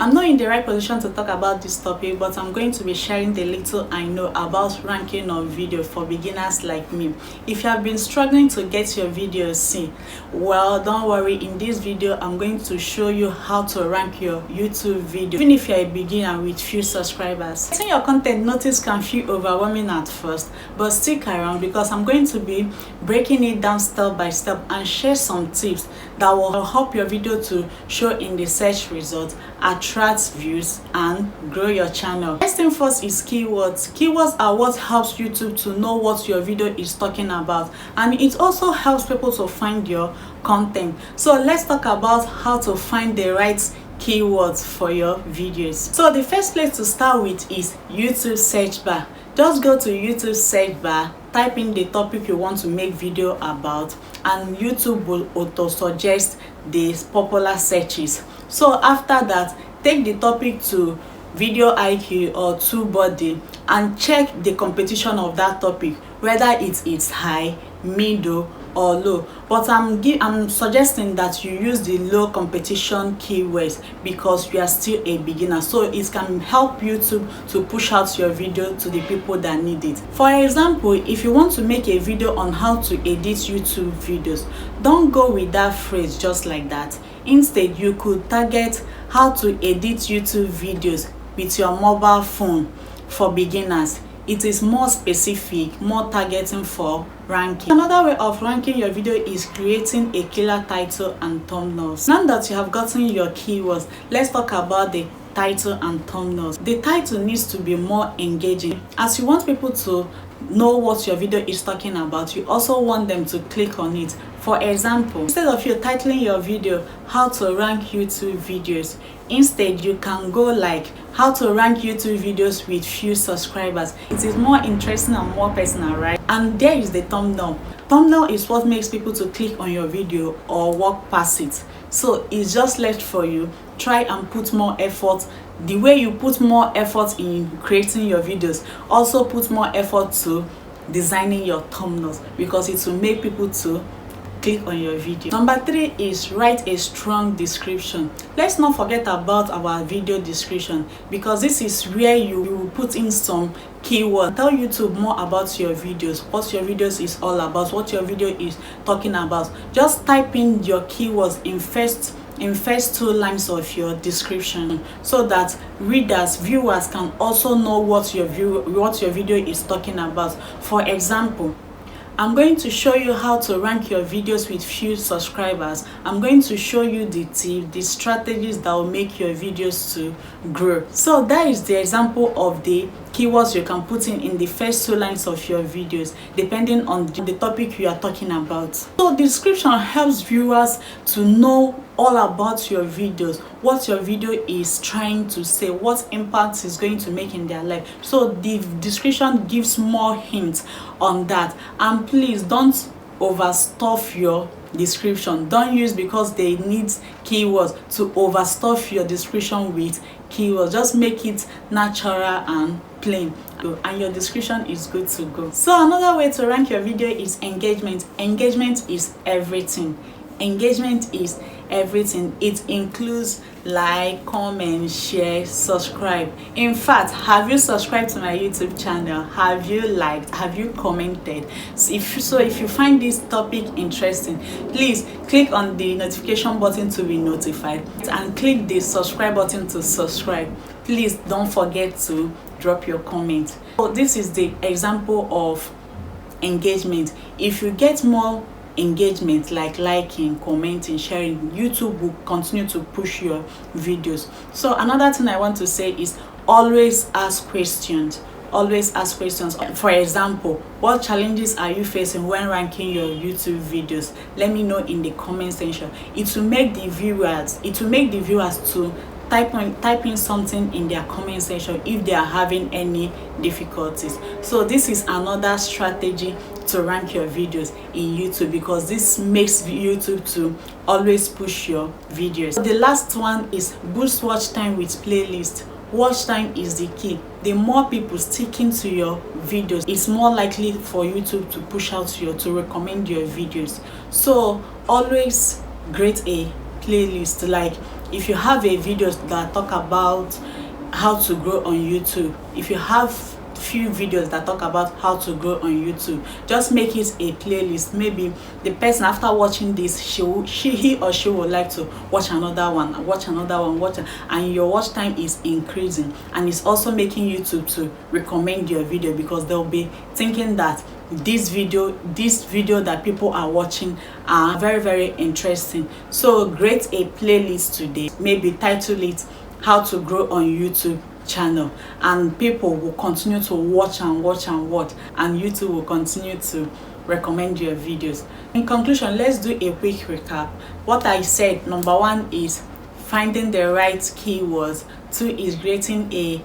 I'm not in the right position to talk about this topic, but I'm going to be sharing the little I know about ranking of video for beginners like me. If you have been struggling to get your videos seen, well, don't worry. In this video, I'm going to show you how to rank your YouTube video, even if you're a beginner with few subscribers. Getting your content noticed can feel overwhelming at first, but stick around because I'm going to be breaking it down step by step and share some tips that will help your video to show in the search results, attract views, and grow your channel. First thing first is keywords. Keywords are what helps YouTube to know what your video is talking about, and it also helps people to find your content. So let's talk about how to find the right keywords for your videos. So the first place to start with is YouTube search bar. Just go to YouTube search bar, type in the topic you want to make video about, and YouTube will auto suggest the popular searches. So after that, take the topic to Video IQ or TubeBuddy and check the competition of that topic, whether it is high, middle, or low. But I'm suggesting that you use the low competition keywords because you are still a beginner, so it can help YouTube to push out your video to the people that need it. For example, if you want to make a video on how to edit YouTube videos, don't go with that phrase just like that. Instead, you could target how to edit YouTube videos with your mobile phone for beginners. It is more specific, more targeting for ranking. Another way of ranking your video is creating a killer title and thumbnails. Now that you have gotten your keywords, let's talk about the title and thumbnails. The title needs to be more engaging, as you want people to know what your video is talking about. You also want them to click on it. For example, instead of you titling your video how to rank YouTube videos, instead you can go like how to rank YouTube videos with few subscribers. It is more interesting and more personal, right? And there is the thumbnail. Thumbnail is what makes people to click on your video or walk past it. So it's just left for you. Try and put more effort. The way you put more effort in creating your videos, also put more effort to designing your thumbnails, because it will make people to click on your video. Number 3 is write a strong description. Let's not forget about our video description, because this is where you will put in some keyword. Tell YouTube more about your videos, what your videos is all about, what your video is talking about. Just type in your keywords in first 2 lines of your description, so that viewers can also know what your video is talking about. For example, I'm going to show you how to rank your videos with few subscribers. I'm going to show you the tips, the strategies that will make your videos to grow. So that is the example of the keywords you can put in the first 2 lines of your videos, depending on the topic you are talking about. So the description helps viewers to know all about your videos, what your video is trying to say, what impact is going to make in their life. So the description gives more hints on that. And please don't overstuff your description. Don't use because they need keywords to overstuff your description with keywords. Just make it natural and plain, and your description is good to go. So another way to rank your video is engagement. Engagement is everything. Engagement is everything. It includes like, comment, share, subscribe. In fact, have you subscribed to my YouTube channel? Have you liked? Have you commented? If you find this topic interesting, please click on the notification button to be notified and click the subscribe button to subscribe. Please don't forget to drop your comment. So this is the example of engagement. If you get more engagement, like liking, commenting, sharing, YouTube will continue to push your videos. So another thing I want to say is always ask questions. Always ask questions. For example, what challenges are you facing when ranking your YouTube videos? Let me know in the comment section. It will make the viewers to type in something in their comment section if they are having any difficulties. So this is another strategy to rank your videos in YouTube, because this makes YouTube to always push your videos. The last one is boost watch time with playlist. Watch time is the key. The more people sticking to your videos, it's more likely for YouTube to push out to recommend your videos. So always create a playlist, like if you have a video that talk about how to grow on YouTube, if you have few videos that talk about how to grow on YouTube, just make it a playlist. Maybe the person, after watching this, he or she would like to watch another one, and your watch time is increasing, and it's also making YouTube to recommend your video, because they'll be thinking that this video that people are watching are very interesting. So create a playlist today, maybe title it how to grow on YouTube channel, and people will continue to watch, and YouTube will continue to recommend your videos. In conclusion, let's do a quick recap. What I said: number 1 is finding the right keywords, 2 is creating a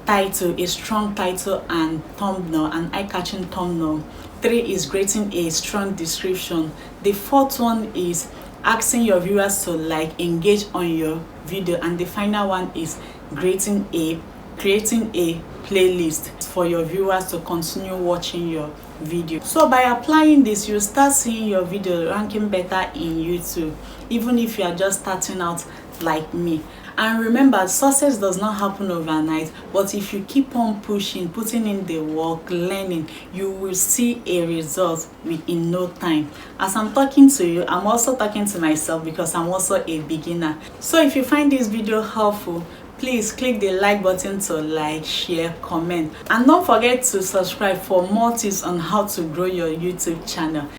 title, a strong title and thumbnail, an eye-catching thumbnail, 3 is creating a strong description, the 4th one is asking your viewers to like, engage on your video, and the final one is creating a playlist for your viewers to continue watching your video. So by applying this, you start seeing your video ranking better in YouTube, even if you are just starting out like me. And remember, success does not happen overnight, but if you keep on pushing, putting in the work, learning, you will see a result within no time. As I'm talking to you, I'm also talking to myself, because I'm also a beginner. So if you find this video helpful, please click the like button to like, share, comment, and don't forget to subscribe for more tips on how to grow your YouTube channel.